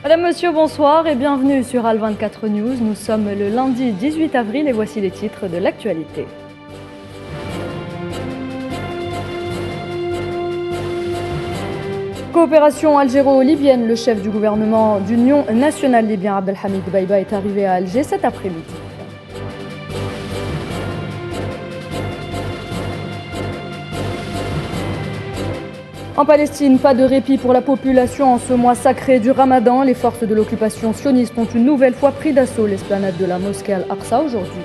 Madame, Monsieur, bonsoir et bienvenue sur Al24 News. Nous sommes le lundi 18 avril et voici les titres de l'actualité. Coopération algéro-libyenne, le chef du gouvernement d'Union nationale libyen Abdelhamid Dbeiba est arrivé à Alger cet après-midi. En Palestine, pas de répit pour la population en ce mois sacré du Ramadan. Les forces de l'occupation sioniste ont une nouvelle fois pris d'assaut l'esplanade de la mosquée Al-Aqsa aujourd'hui.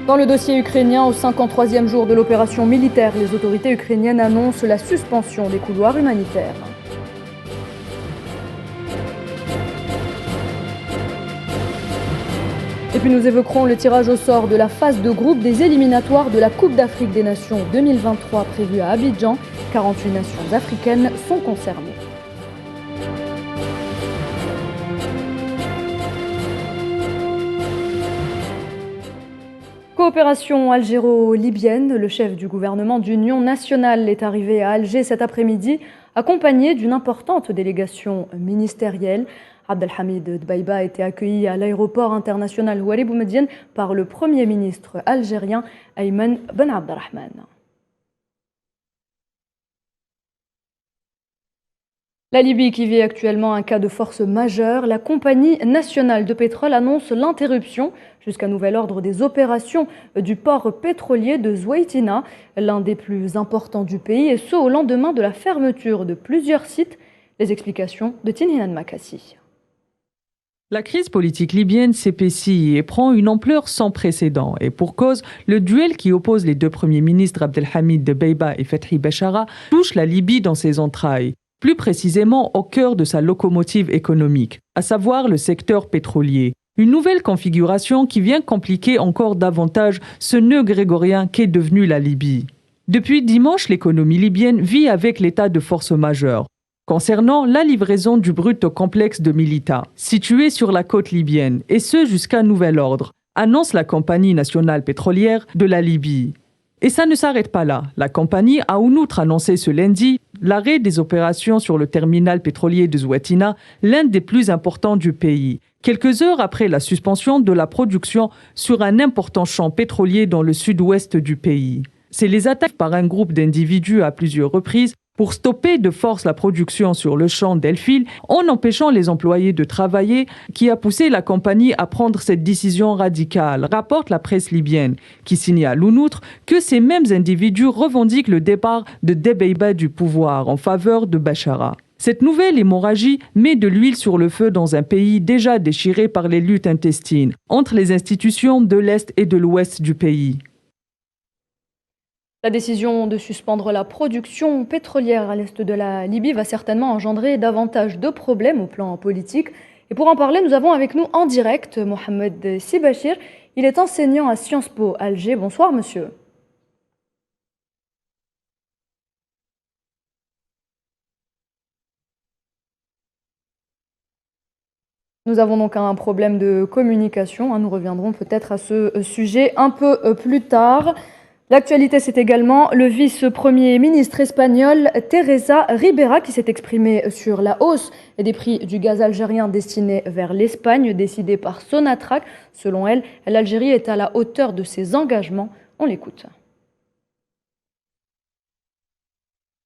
Dans le dossier ukrainien, au 53e jour de l'opération militaire, les autorités ukrainiennes annoncent la suspension des couloirs humanitaires. Et puis nous évoquerons le tirage au sort de la phase de groupe des éliminatoires de la Coupe d'Afrique des Nations 2023 prévue à Abidjan. 48 nations africaines sont concernées. Coopération algéro-libyenne, le chef du gouvernement d'Union nationale est arrivé à Alger cet après-midi, accompagné d'une importante délégation ministérielle. Abdelhamid Dbeiba a été accueilli à l'aéroport international Ouari Boumediene par le Premier ministre algérien Ayman Ben Abdelrahman. La Libye qui vit actuellement un cas de force majeure, la compagnie nationale de pétrole annonce l'interruption jusqu'à nouvel ordre des opérations du port pétrolier de Zouaitina, l'un des plus importants du pays, et ce au lendemain de la fermeture de plusieurs sites. Les explications de Tinhinan Makassi. La crise politique libyenne s'épaissit et prend une ampleur sans précédent. Et pour cause, le duel qui oppose les deux premiers ministres Abdelhamid Dbeiba et Fethi Bechara touche la Libye dans ses entrailles, plus précisément au cœur de sa locomotive économique, à savoir le secteur pétrolier. Une nouvelle configuration qui vient compliquer encore davantage ce nœud grégorien qu'est devenu la Libye. Depuis dimanche, l'économie libyenne vit avec l'état de force majeure. Concernant la livraison du brut au complexe de Milita, situé sur la côte libyenne, et ce jusqu'à nouvel ordre, annonce la compagnie nationale pétrolière de la Libye. Et ça ne s'arrête pas là. La compagnie a en outre annoncé ce lundi l'arrêt des opérations sur le terminal pétrolier de Zouaitina, l'un des plus importants du pays, quelques heures après la suspension de la production sur un important champ pétrolier dans le sud-ouest du pays. C'est les attaques par un groupe d'individus à plusieurs reprises pour stopper de force la production sur le champ d'El-Fil en empêchant les employés de travailler qui a poussé la compagnie à prendre cette décision radicale, rapporte la presse libyenne, qui signale en outre que ces mêmes individus revendiquent le départ de Dbeiba du pouvoir en faveur de Bechara. Cette nouvelle hémorragie met de l'huile sur le feu dans un pays déjà déchiré par les luttes intestines entre les institutions de l'Est et de l'Ouest du pays. La décision de suspendre la production pétrolière à l'est de la Libye va certainement engendrer davantage de problèmes au plan politique. Et pour en parler, nous avons avec nous en direct Mohamed Sibachir. Il est enseignant à Sciences Po Alger. Bonsoir monsieur. Nous avons donc un problème de communication. Nous reviendrons peut-être à ce sujet un peu plus tard. L'actualité, c'est également le vice-premier ministre espagnol Teresa Ribera qui s'est exprimé sur la hausse des prix du gaz algérien destiné vers l'Espagne, décidée par Sonatrach. Selon elle, l'Algérie est à la hauteur de ses engagements. On l'écoute.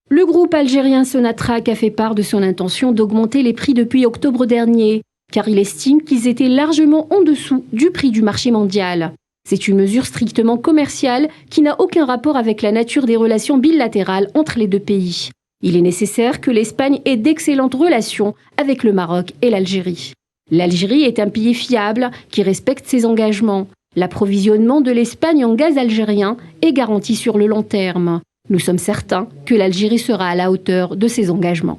Le groupe algérien Sonatrach a fait part de son intention d'augmenter les prix depuis octobre dernier, car il estime qu'ils étaient largement en dessous du prix du marché mondial. C'est une mesure strictement commerciale qui n'a aucun rapport avec la nature des relations bilatérales entre les deux pays. Il est nécessaire que l'Espagne ait d'excellentes relations avec le Maroc et l'Algérie. L'Algérie est un pays fiable qui respecte ses engagements. L'approvisionnement de l'Espagne en gaz algérien est garanti sur le long terme. Nous sommes certains que l'Algérie sera à la hauteur de ses engagements.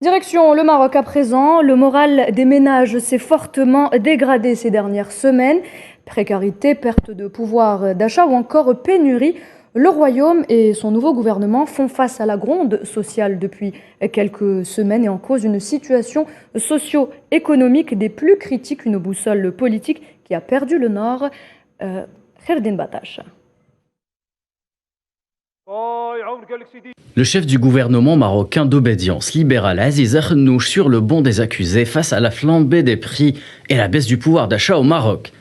Direction le Maroc à présent, le moral des ménages s'est fortement dégradé ces dernières semaines. Précarité, perte de pouvoir d'achat ou encore pénurie. Le Royaume et son nouveau gouvernement font face à la gronde sociale depuis quelques semaines et en cause une situation socio-économique des plus critiques, une boussole politique qui a perdu le nord. Kherdin Batache. Le chef du gouvernement marocain d'obédience libérale Aziz Akhnouch sur le banc des accusés face à la flambée des prix et la baisse du pouvoir d'achat au Maroc.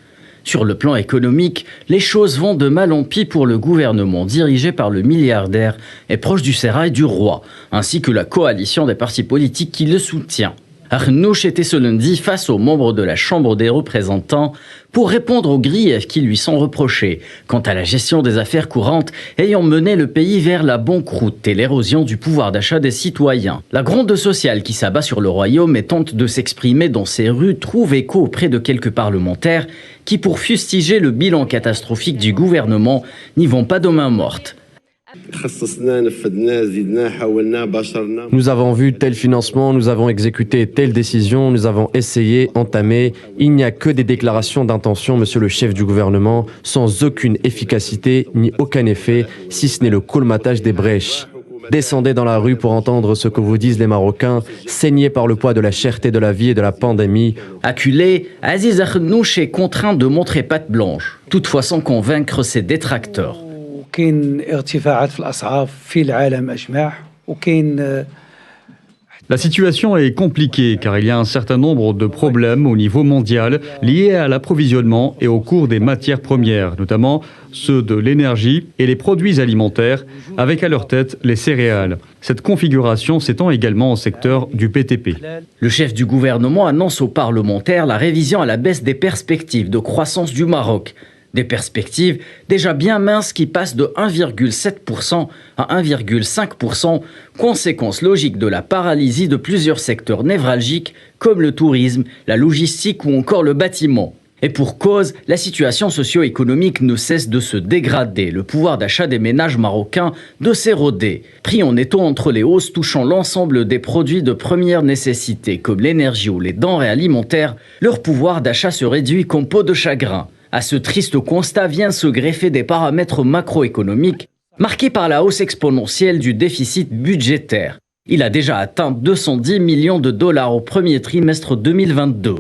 Sur le plan économique, les choses vont de mal en pis pour le gouvernement dirigé par le milliardaire et proche du sérail du roi, ainsi que la coalition des partis politiques qui le soutient. Akhnouch était ce lundi face aux membres de la Chambre des représentants pour répondre aux griefs qui lui sont reprochés quant à la gestion des affaires courantes ayant mené le pays vers la banqueroute et l'érosion du pouvoir d'achat des citoyens. La gronde sociale qui s'abat sur le royaume et tente de s'exprimer dans ses rues trouve écho auprès de quelques parlementaires qui, pour fustiger le bilan catastrophique du gouvernement, n'y vont pas de main morte. Nous avons vu tel financement, nous avons exécuté telle décision, nous avons essayé, entamé. Il n'y a que des déclarations d'intention, monsieur le chef du gouvernement, sans aucune efficacité ni aucun effet, si ce n'est le colmatage des brèches. Descendez dans la rue pour entendre ce que vous disent les Marocains, saignés par le poids de la cherté de la vie et de la pandémie. Acculé, Aziz Akhnouch est contraint de montrer patte blanche, toutefois sans convaincre ses détracteurs. La situation est compliquée car il y a un certain nombre de problèmes au niveau mondial liés à l'approvisionnement et au cours des matières premières, notamment ceux de l'énergie et les produits alimentaires, avec à leur tête les céréales. Cette configuration s'étend également au secteur du BTP. Le chef du gouvernement annonce aux parlementaires la révision à la baisse des perspectives de croissance du Maroc. Des perspectives déjà bien minces qui passent de 1,7% à 1,5%, conséquence logique de la paralysie de plusieurs secteurs névralgiques comme le tourisme, la logistique ou encore le bâtiment. Et pour cause, la situation socio-économique ne cesse de se dégrader, le pouvoir d'achat des ménages marocains de s'éroder. Pris en étau entre les hausses touchant l'ensemble des produits de première nécessité comme l'énergie ou les denrées alimentaires, leur pouvoir d'achat se réduit comme peau de chagrin. À ce triste constat vient se greffer des paramètres macroéconomiques marqués par la hausse exponentielle du déficit budgétaire. Il a déjà atteint 210 millions de dollars au premier trimestre 2022.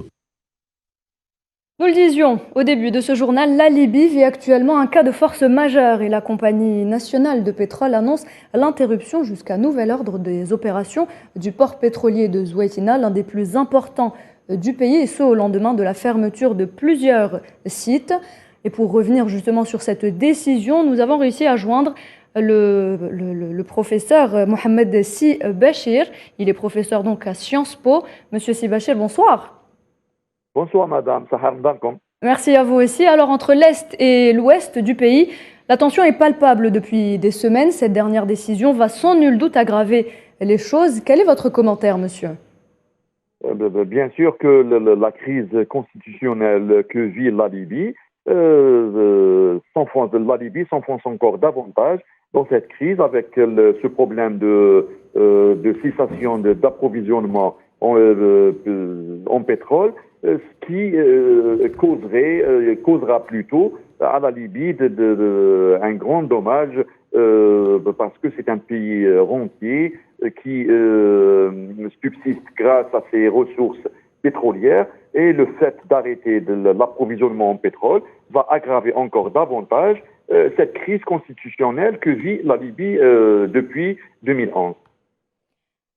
Nous le disions au début de ce journal, la Libye vit actuellement un cas de force majeure et la compagnie nationale de pétrole annonce l'interruption jusqu'à nouvel ordre des opérations du port pétrolier de Zouaitina, l'un des plus importants du pays, et ce au lendemain de la fermeture de plusieurs sites. Et pour revenir justement sur cette décision, nous avons réussi à joindre le professeur Mohamed Si Bachir. Il est professeur donc à Sciences Po. Monsieur Si Bachir, bonsoir. Bonsoir madame, Sahar Mbarkom. Merci à vous aussi. Alors entre l'Est et l'Ouest du pays, la tension est palpable depuis des semaines. Cette dernière décision va sans nul doute aggraver les choses. Quel est votre commentaire, monsieur ? Bien sûr que la crise constitutionnelle que vit la Libye s'enfonce encore davantage dans cette crise avec ce problème de cessation d'approvisionnement en pétrole, ce qui causera plutôt à la Libye un grand dommage parce que c'est un pays rentier qui subsiste grâce à ses ressources pétrolières, et le fait d'arrêter l'approvisionnement en pétrole va aggraver encore davantage cette crise constitutionnelle que vit la Libye depuis 2011.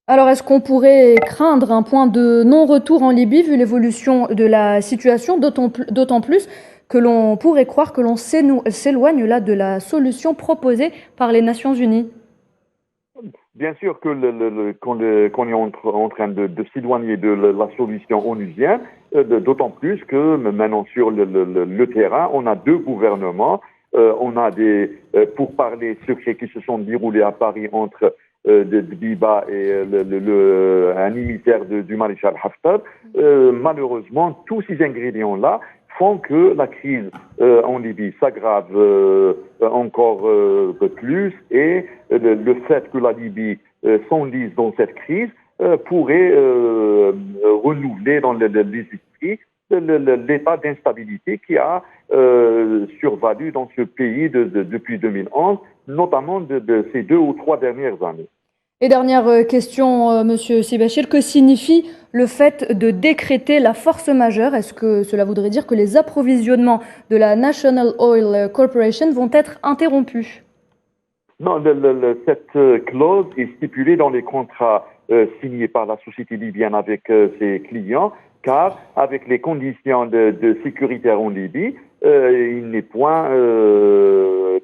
Alors, est-ce qu'on pourrait craindre un point de non-retour en Libye vu l'évolution de la situation, d'autant plus que l'on pourrait croire que l'on s'éloigne là de la solution proposée par les Nations Unies? Bien sûr que qu'on est en train de s'éloigner de la solution onusienne, d'autant plus que maintenant sur le terrain, on a deux gouvernements, on a des pourparlers secrets qui se sont déroulés à Paris entre Biba et un militaire du maréchal Haftar. Malheureusement, tous ces ingrédients-là font que la crise en Libye s'aggrave encore plus, et le fait que la Libye s'enlise dans cette crise pourrait renouveler dans les esprits l'état d'instabilité qui a survalu dans ce pays depuis 2011, notamment de ces 2 ou 3 dernières années. Et dernière question, Monsieur Si Bachir, que signifie le fait de décréter la force majeure? Est-ce que cela voudrait dire que les approvisionnements de la National Oil Corporation vont être interrompus? Non, cette clause est stipulée dans les contrats signés par la société libyenne avec ses clients, car avec les conditions de sécuritaire en Libye, il n'est point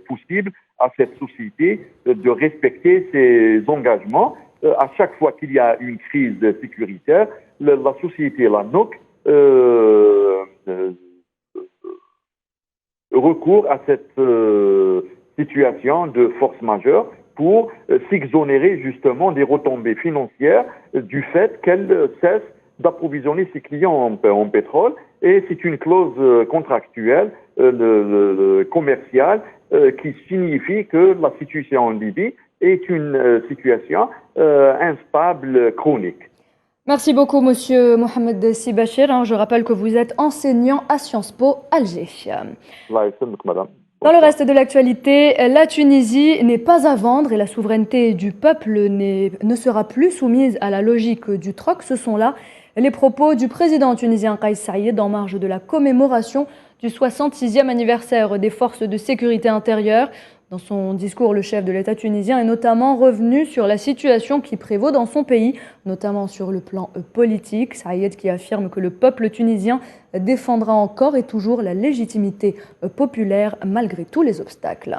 possible à cette société de respecter ses engagements. À chaque fois qu'il y a une crise sécuritaire, la société, la NOC, recourt à cette situation de force majeure pour s'exonérer justement des retombées financières du fait qu'elle cesse d'approvisionner ses clients en pétrole. Et c'est une clause contractuelle, commerciale, qui signifie que la situation en Libye est une situation instable, chronique. Merci beaucoup, monsieur Mohamed Sibachir. Je rappelle que vous êtes enseignant à Sciences Po Alger. Dans le reste de l'actualité, la Tunisie n'est pas à vendre et la souveraineté du peuple ne sera plus soumise à la logique du troc. Ce sont là les propos du président tunisien Kais Saïed en marge de la commémoration du 66e anniversaire des forces de sécurité intérieure. Dans son discours, le chef de l'État tunisien est notamment revenu sur la situation qui prévaut dans son pays, notamment sur le plan politique. Saïed qui affirme que le peuple tunisien défendra encore et toujours la légitimité populaire malgré tous les obstacles.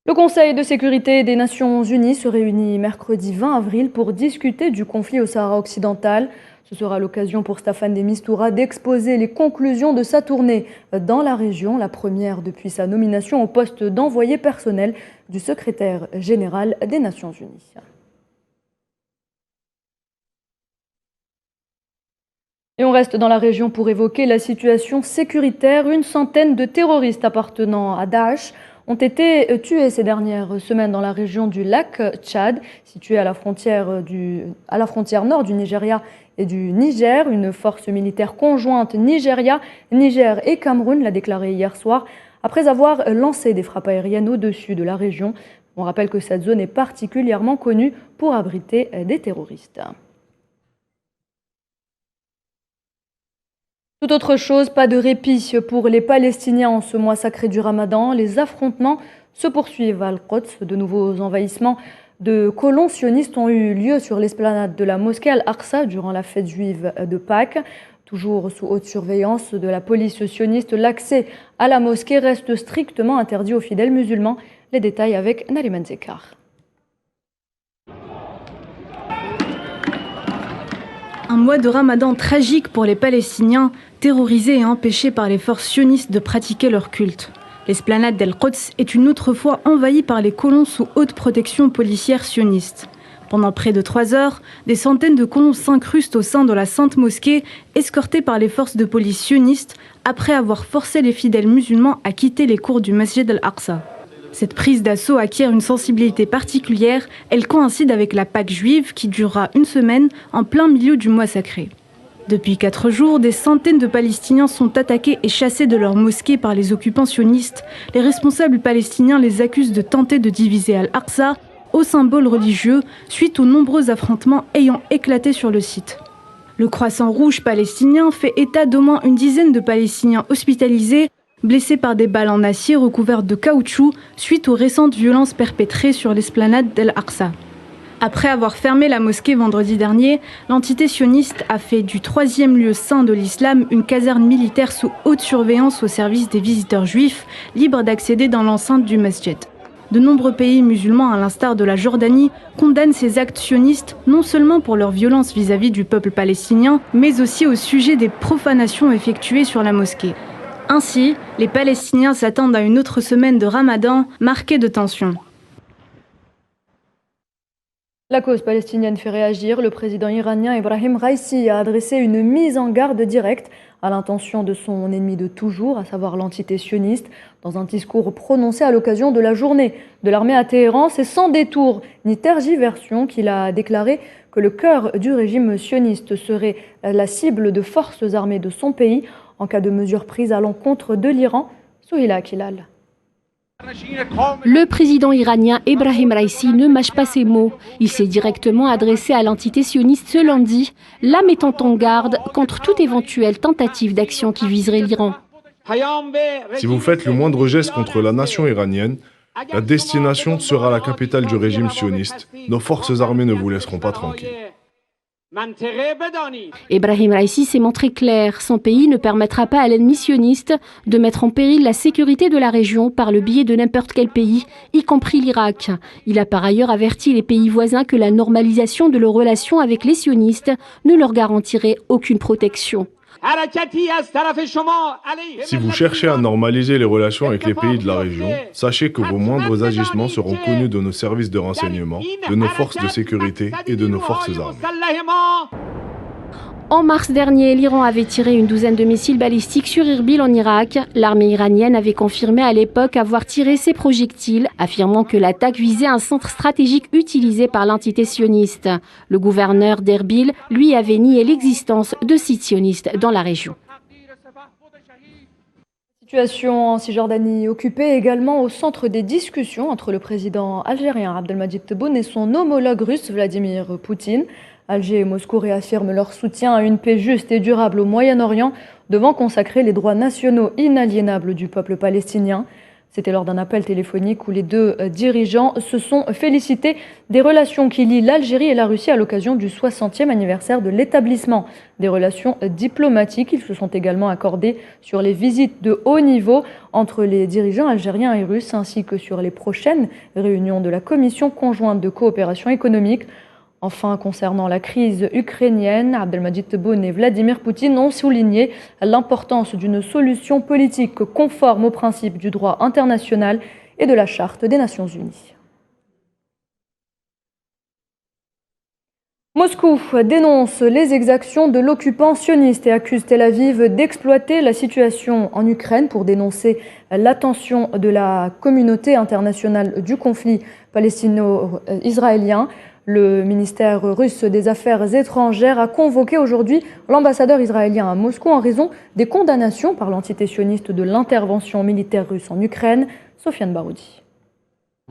Le Conseil de sécurité des Nations Unies se réunit mercredi 20 avril pour discuter du conflit au Sahara occidental. Ce sera l'occasion pour Staffan de Mistura d'exposer les conclusions de sa tournée dans la région, la première depuis sa nomination au poste d'envoyé personnel du secrétaire général des Nations Unies. Et on reste dans la région pour évoquer la situation sécuritaire. Une centaine de terroristes appartenant à Daesh ont été tués ces dernières semaines dans la région du lac Tchad, située à la frontière nord du Nigeria et du Niger. Une force militaire conjointe Nigeria, Niger et Cameroun l'a déclaré hier soir après avoir lancé des frappes aériennes au-dessus de la région. On rappelle que cette zone est particulièrement connue pour abriter des terroristes. Tout autre chose, pas de répit pour les Palestiniens en ce mois sacré du Ramadan. Les affrontements se poursuivent à Al-Quds. De nouveaux envahissements de colons sionistes ont eu lieu sur l'esplanade de la mosquée Al-Aqsa durant la fête juive de Pâques. Toujours sous haute surveillance de la police sioniste, l'accès à la mosquée reste strictement interdit aux fidèles musulmans. Les détails avec Nariman Zekar. Un mois de Ramadan tragique pour les Palestiniens, terrorisés et empêchés par les forces sionistes de pratiquer leur culte. L'esplanade d'Al-Quds est une autre fois envahie par les colons sous haute protection policière sioniste. Pendant près de 3 heures, des centaines de colons s'incrustent au sein de la Sainte Mosquée, escortés par les forces de police sionistes, après avoir forcé les fidèles musulmans à quitter les cours du Masjid al-Aqsa. Cette prise d'assaut acquiert une sensibilité particulière, elle coïncide avec la Pâque juive qui durera une semaine en plein milieu du mois sacré. Depuis 4 jours, des centaines de Palestiniens sont attaqués et chassés de leur mosquée par les occupants sionistes. Les responsables palestiniens les accusent de tenter de diviser Al-Aqsa, haut symbole religieux, suite aux nombreux affrontements ayant éclaté sur le site. Le Croissant Rouge palestinien fait état d'au moins une dizaine de Palestiniens hospitalisés, blessés par des balles en acier recouvertes de caoutchouc suite aux récentes violences perpétrées sur l'esplanade d'Al-Aqsa. Après avoir fermé la mosquée vendredi dernier, l'entité sioniste a fait du 3e lieu saint de l'islam une caserne militaire sous haute surveillance au service des visiteurs juifs, libres d'accéder dans l'enceinte du masjid. De nombreux pays musulmans, à l'instar de la Jordanie, condamnent ces actes sionistes non seulement pour leur violence vis-à-vis du peuple palestinien, mais aussi au sujet des profanations effectuées sur la mosquée. Ainsi, les Palestiniens s'attendent à une autre semaine de Ramadan marquée de tensions. La cause palestinienne fait réagir. Le président iranien Ebrahim Raisi a adressé une mise en garde directe à l'intention de son ennemi de toujours, à savoir l'entité sioniste. Dans un discours prononcé à l'occasion de la journée de l'armée à Téhéran, c'est sans détour ni tergiversion qu'il a déclaré que le cœur du régime sioniste serait la cible de forces armées de son pays en cas de mesures prises à l'encontre de l'Iran. Souhila Kilal. Le président iranien Ebrahim Raisi ne mâche pas ses mots. Il s'est directement adressé à l'entité sioniste ce lundi, la mettant en garde contre toute éventuelle tentative d'action qui viserait l'Iran. Si vous faites le moindre geste contre la nation iranienne, la destination sera la capitale du régime sioniste. Nos forces armées ne vous laisseront pas tranquilles. Ebrahim Raisi s'est montré clair. Son pays ne permettra pas à l'ennemi sioniste de mettre en péril la sécurité de la région par le biais de n'importe quel pays, y compris l'Irak. Il a par ailleurs averti les pays voisins que la normalisation de leurs relations avec les sionistes ne leur garantirait aucune protection. Si vous cherchez à normaliser les relations avec les pays de la région, sachez que vos moindres agissements seront connus de nos services de renseignement, de nos forces de sécurité et de nos forces armées. En mars dernier, l'Iran avait tiré une douzaine de missiles balistiques sur Erbil en Irak. L'armée iranienne avait confirmé à l'époque avoir tiré ces projectiles, affirmant que l'attaque visait un centre stratégique utilisé par l'entité sioniste. Le gouverneur d'Erbil, lui, avait nié l'existence de sites sionistes dans la région. Situation en Cisjordanie occupée également au centre des discussions entre le président algérien Abdelmadjid Tebboune et son homologue russe Vladimir Poutine. Alger et Moscou réaffirment leur soutien à une paix juste et durable au Moyen-Orient, devant consacrer les droits nationaux inaliénables du peuple palestinien. C'était lors d'un appel téléphonique où les deux dirigeants se sont félicités des relations qui lient l'Algérie et la Russie à l'occasion du 60e anniversaire de l'établissement des relations diplomatiques. Ils se sont également accordés sur les visites de haut niveau entre les dirigeants algériens et russes, ainsi que sur les prochaines réunions de la Commission conjointe de coopération économique. Enfin, concernant la crise ukrainienne, Abdelmadjid Tebboune et Vladimir Poutine ont souligné l'importance d'une solution politique conforme aux principes du droit international et de la Charte des Nations Unies. Moscou dénonce les exactions de l'occupant sioniste et accuse Tel Aviv d'exploiter la situation en Ukraine pour dénoncer l'attention de la communauté internationale du conflit palestino-israélien. Le ministère russe des Affaires étrangères a convoqué aujourd'hui l'ambassadeur israélien à Moscou en raison des condamnations par l'entité sioniste de l'intervention militaire russe en Ukraine. Sofiane Baroudi.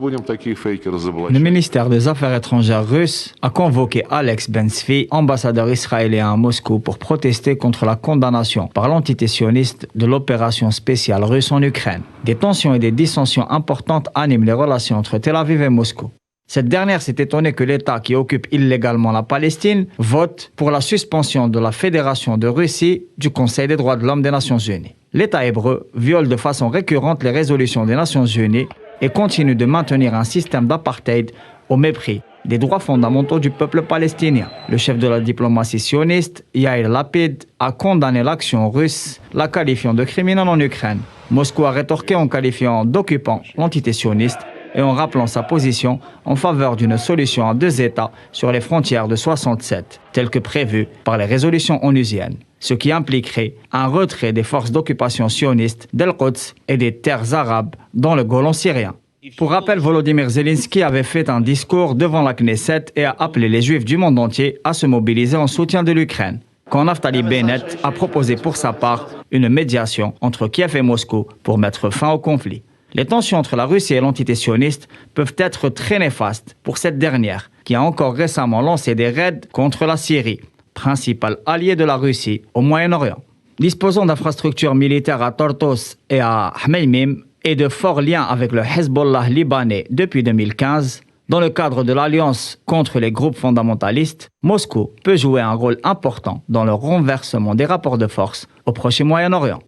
Le ministère des Affaires étrangères russe a convoqué Alex Ben-Zvi, ambassadeur israélien à Moscou, pour protester contre la condamnation par l'entité sioniste de l'opération spéciale russe en Ukraine. Des tensions et des dissensions importantes animent les relations entre Tel Aviv et Moscou. Cette dernière s'est étonnée que l'État qui occupe illégalement la Palestine vote pour la suspension de la Fédération de Russie du Conseil des droits de l'homme des Nations Unies. L'État hébreu viole de façon récurrente les résolutions des Nations Unies et continue de maintenir un système d'apartheid au mépris des droits fondamentaux du peuple palestinien. Le chef de la diplomatie sioniste, Yair Lapid, a condamné l'action russe, la qualifiant de criminelle en Ukraine. Moscou a rétorqué en qualifiant d'occupant l'entité sioniste et en rappelant sa position en faveur d'une solution à deux États sur les frontières de 67, telle que prévue par les résolutions onusiennes, ce qui impliquerait un retrait des forces d'occupation sionistes d'El-Quds et des terres arabes dans le Golan syrien. Pour rappel, Volodymyr Zelensky avait fait un discours devant la Knesset et a appelé les Juifs du monde entier à se mobiliser en soutien de l'Ukraine, quand Naftali Bennett a proposé pour sa part une médiation entre Kiev et Moscou pour mettre fin au conflit. Les tensions entre la Russie et l'entité sioniste peuvent être très néfastes pour cette dernière, qui a encore récemment lancé des raids contre la Syrie, principal allié de la Russie au Moyen-Orient. Disposant d'infrastructures militaires à Tartus et à Hmeimim et de forts liens avec le Hezbollah libanais depuis 2015, dans le cadre de l'alliance contre les groupes fondamentalistes, Moscou peut jouer un rôle important dans le renversement des rapports de force au Proche et Moyen-Orient.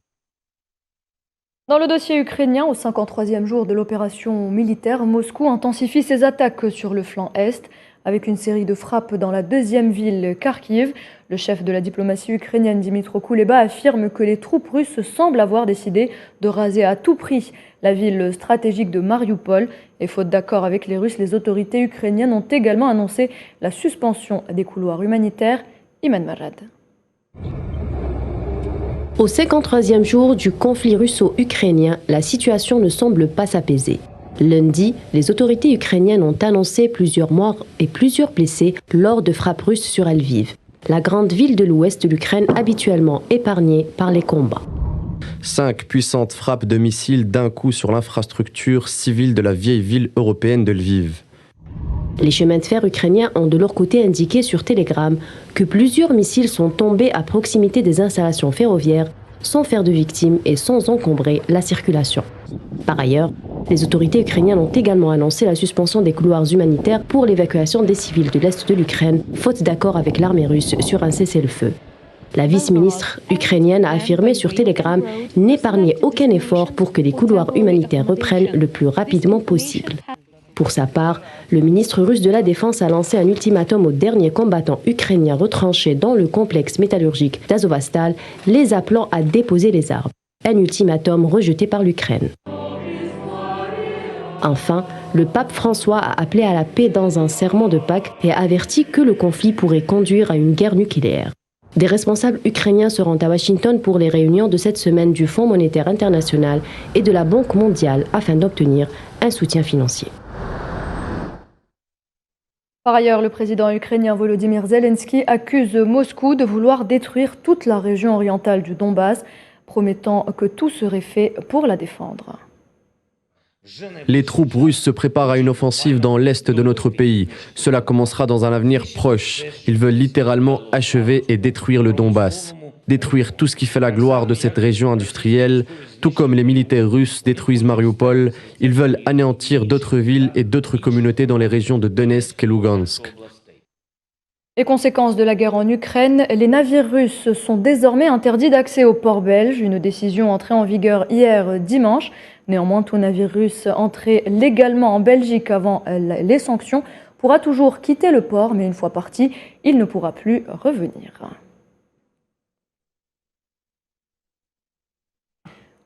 Dans le dossier ukrainien, au 53e jour de l'opération militaire, Moscou intensifie ses attaques sur le flanc est, avec une série de frappes dans la deuxième ville, Kharkiv. Le chef de la diplomatie ukrainienne, Dmytro Kuleba, affirme que les troupes russes semblent avoir décidé de raser à tout prix la ville stratégique de Mariupol. Et faute d'accord avec les Russes, les autorités ukrainiennes ont également annoncé la suspension des couloirs humanitaires. Iman Marad. Au 53e jour du conflit russo-ukrainien, la situation ne semble pas s'apaiser. Lundi, les autorités ukrainiennes ont annoncé plusieurs morts et plusieurs blessés lors de frappes russes sur Lviv, la grande ville de l'ouest de l'Ukraine habituellement épargnée par les combats. 5 puissantes frappes de missiles d'un coup sur l'infrastructure civile de la vieille ville européenne de Lviv. Les chemins de fer ukrainiens ont de leur côté indiqué sur Telegram que plusieurs missiles sont tombés à proximité des installations ferroviaires sans faire de victimes et sans encombrer la circulation. Par ailleurs, les autorités ukrainiennes ont également annoncé la suspension des couloirs humanitaires pour l'évacuation des civils de l'Est de l'Ukraine, faute d'accord avec l'armée russe sur un cessez-le-feu. La vice-ministre ukrainienne a affirmé sur Telegram n'épargner aucun effort pour que les couloirs humanitaires reprennent le plus rapidement possible. Pour sa part, le ministre russe de la Défense a lancé un ultimatum aux derniers combattants ukrainiens retranchés dans le complexe métallurgique d'Azovstal, les appelant à déposer les armes. Un ultimatum rejeté par l'Ukraine. Enfin, le pape François a appelé à la paix dans un sermon de Pâques et a averti que le conflit pourrait conduire à une guerre nucléaire. Des responsables ukrainiens seront à Washington pour les réunions de cette semaine du Fonds monétaire international et de la Banque mondiale afin d'obtenir un soutien financier. Par ailleurs, le président ukrainien Volodymyr Zelensky accuse Moscou de vouloir détruire toute la région orientale du Donbass, promettant que tout serait fait pour la défendre. Les troupes russes se préparent à une offensive dans l'est de notre pays. Cela commencera dans un avenir proche. Ils veulent littéralement achever et détruire le Donbass. Détruire tout ce qui fait la gloire de cette région industrielle, tout comme les militaires russes détruisent Mariupol. Ils veulent anéantir d'autres villes et d'autres communautés dans les régions de Donetsk et Lugansk. Les conséquences de la guerre en Ukraine, les navires russes sont désormais interdits d'accès au port belge, une décision entrée en vigueur hier dimanche. Néanmoins, tout navire russe entré légalement en Belgique avant les sanctions pourra toujours quitter le port, mais une fois parti, il ne pourra plus revenir.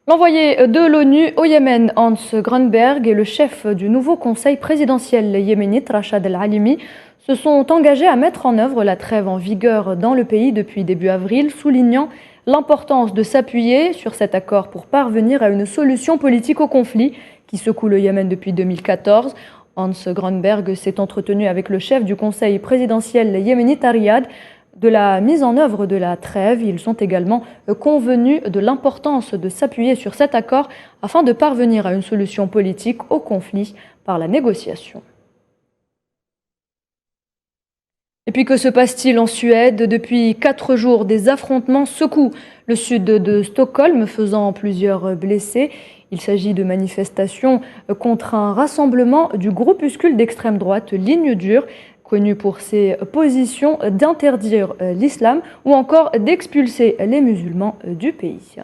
L'envoyé de l'ONU au Yémen, Hans Grunberg, et le chef du nouveau conseil présidentiel yéménite, Rachad El-Halimi, se sont engagés à mettre en œuvre la trêve en vigueur dans le pays depuis début avril, soulignant l'importance de s'appuyer sur cet accord pour parvenir à une solution politique au conflit qui secoue le Yémen depuis 2014. Hans Grunberg s'est entretenu avec le chef du conseil présidentiel yéménite à Riyad de la mise en œuvre de la trêve. Ils sont également convenus de l'importance de s'appuyer sur cet accord afin de parvenir à une solution politique au conflit par la négociation. Et puis que se passe-t-il en Suède? Depuis 4 jours, des affrontements secouent le sud de Stockholm, faisant plusieurs blessés. Il s'agit de manifestations contre un rassemblement du groupuscule d'extrême droite Ligne Dure, connu pour ses positions d'interdire l'islam ou encore d'expulser les musulmans du pays.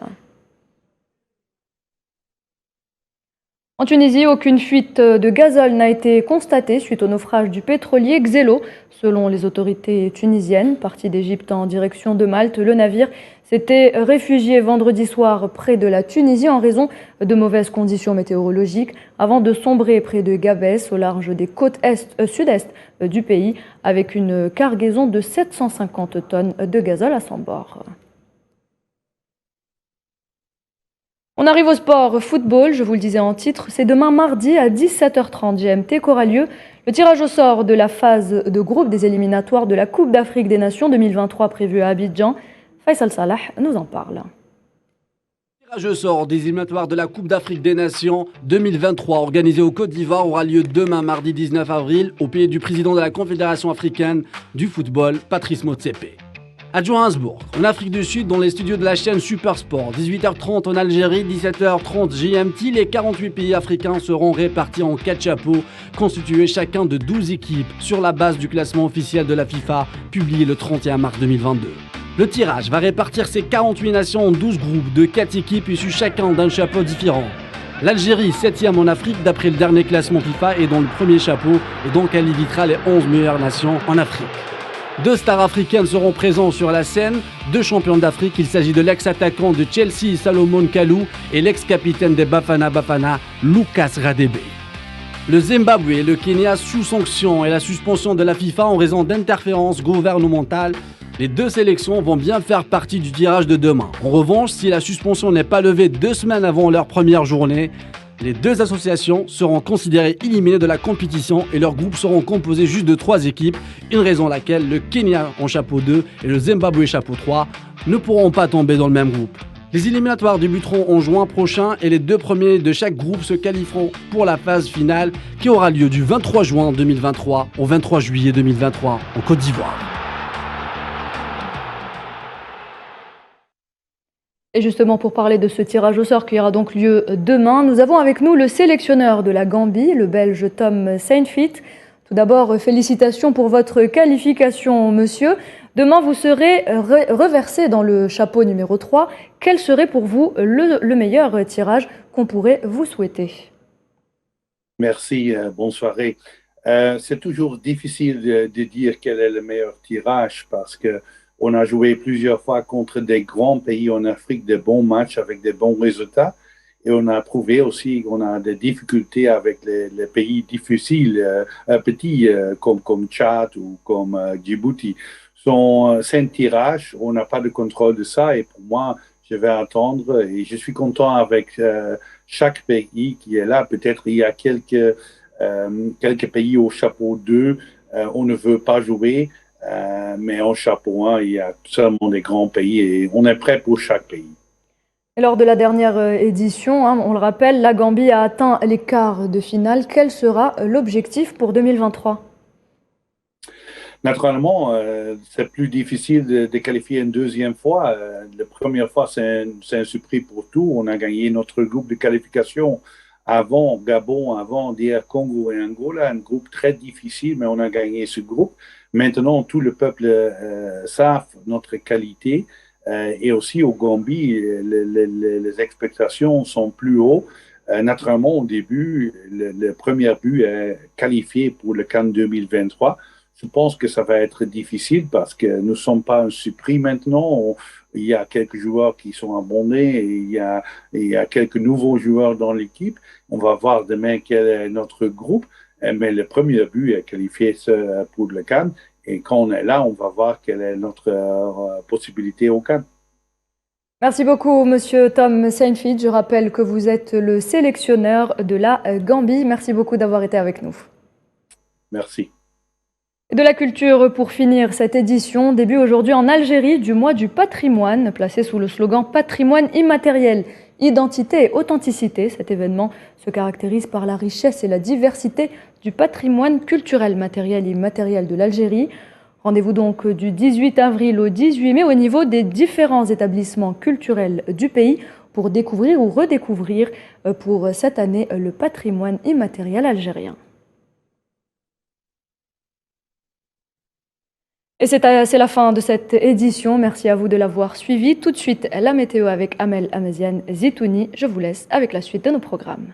En Tunisie, aucune fuite de gazole n'a été constatée suite au naufrage du pétrolier Xello. Selon les autorités tunisiennes, parti d'Égypte en direction de Malte, le navire s'était réfugié vendredi soir près de la Tunisie en raison de mauvaises conditions météorologiques avant de sombrer près de Gabès au large des côtes sud-est du pays avec une cargaison de 750 tonnes de gazole à son bord. On arrive au sport football, je vous le disais en titre, c'est demain mardi à 17h30 GMT qu'aura lieu le tirage au sort de la phase de groupe des éliminatoires de la Coupe d'Afrique des Nations 2023 prévue à Abidjan. Faisal Salah nous en parle. Le tirage au sort des éliminatoires de la Coupe d'Afrique des Nations 2023 organisé au Côte d'Ivoire aura lieu demain mardi 19 avril au pays du président de la Confédération africaine du football, Patrice Motsepe. À Johannesburg, en Afrique du Sud, dans les studios de la chaîne Super Sport, 18h30 en Algérie, 17h30 GMT, les 48 pays africains seront répartis en 4 chapeaux, constitués chacun de 12 équipes, sur la base du classement officiel de la FIFA, publié le 31 mars 2022. Le tirage va répartir ces 48 nations en 12 groupes de 4 équipes issues chacun d'un chapeau différent. L'Algérie, 7e en Afrique d'après le dernier classement FIFA, est dans le premier chapeau et donc elle évitera les 11 meilleures nations en Afrique. 2 stars africaines seront présents sur la scène, 2 champions d'Afrique. Il s'agit de l'ex-attaquant de Chelsea, Salomon Kalou, et l'ex-capitaine des Bafana Bafana, Lucas Radebe. Le Zimbabwe et le Kenya sous sanction et la suspension de la FIFA en raison d'interférences gouvernementales. Les 2 sélections vont bien faire partie du tirage de demain. En revanche, si la suspension n'est pas levée 2 semaines avant leur première journée, les 2 associations seront considérées éliminées de la compétition et leurs groupes seront composés juste de 3 équipes, une raison laquelle le Kenya en chapeau 2 et le Zimbabwe chapeau 3 ne pourront pas tomber dans le même groupe. Les éliminatoires débuteront en juin prochain et les 2 premiers de chaque groupe se qualifieront pour la phase finale qui aura lieu du 23 juin 2023 au 23 juillet 2023 en Côte d'Ivoire. Et justement, pour parler de ce tirage au sort qui aura donc lieu demain, nous avons avec nous le sélectionneur de la Gambie, le Belge Tom Saintfiet. Tout d'abord, félicitations pour votre qualification, monsieur. Demain, vous serez reversé dans le chapeau numéro 3. Quel serait pour vous le meilleur tirage qu'on pourrait vous souhaiter? Merci, bonne soirée. C'est toujours difficile de dire quel est le meilleur tirage parce que on a joué plusieurs fois contre des grands pays en Afrique, des bons matchs avec des bons résultats. Et on a trouvé aussi qu'on a des difficultés avec les pays difficiles, petits, comme Tchad ou comme Djibouti. C'est un tirage, on n'a pas de contrôle de ça. Et pour moi, je vais attendre. Et je suis content avec chaque pays qui est là. Peut-être il y a quelques pays au chapeau 2, on ne veut pas jouer. Mais en chapeau 1, il y a seulement des grands pays et on est prêt pour chaque pays. Et lors de la dernière édition, on le rappelle, la Gambie a atteint les quarts de finale. Quel sera l'objectif pour 2023? Naturellement, c'est plus difficile de qualifier une deuxième fois. La première fois, c'est un surprise pour tout. On a gagné notre groupe de qualification avant Gabon, avant DR Congo et Angola, un groupe très difficile, mais on a gagné ce groupe. Maintenant, tout le peuple savent notre qualité et aussi au Gambie, les expectations sont plus hautes. Naturellement, au début, le premier but est qualifié pour le CAN 2023. Je pense que ça va être difficile parce que nous ne sommes pas un surpris maintenant. Il y a quelques joueurs qui sont abonnés et il y a quelques nouveaux joueurs dans l'équipe. On va voir demain quel est notre groupe. Mais le premier but est qualifié pour le CAN. Et quand on est là, on va voir quelle est notre possibilité au CAN. Merci beaucoup, monsieur Tom Saintfiet. Je rappelle que vous êtes le sélectionneur de la Gambie. Merci beaucoup d'avoir été avec nous. Merci. De la culture pour finir cette édition, début aujourd'hui en Algérie du mois du patrimoine, placé sous le slogan Patrimoine immatériel, identité et authenticité. Cet événement se caractérise par la richesse et la diversité du patrimoine culturel, matériel et immatériel de l'Algérie. Rendez-vous donc du 18 avril au 18 mai au niveau des différents établissements culturels du pays pour découvrir ou redécouvrir pour cette année le patrimoine immatériel algérien. Et c'est la fin de cette édition. Merci à vous de l'avoir suivi. Tout de suite, la météo avec Amel Ameziane Zitouni. Je vous laisse avec la suite de nos programmes.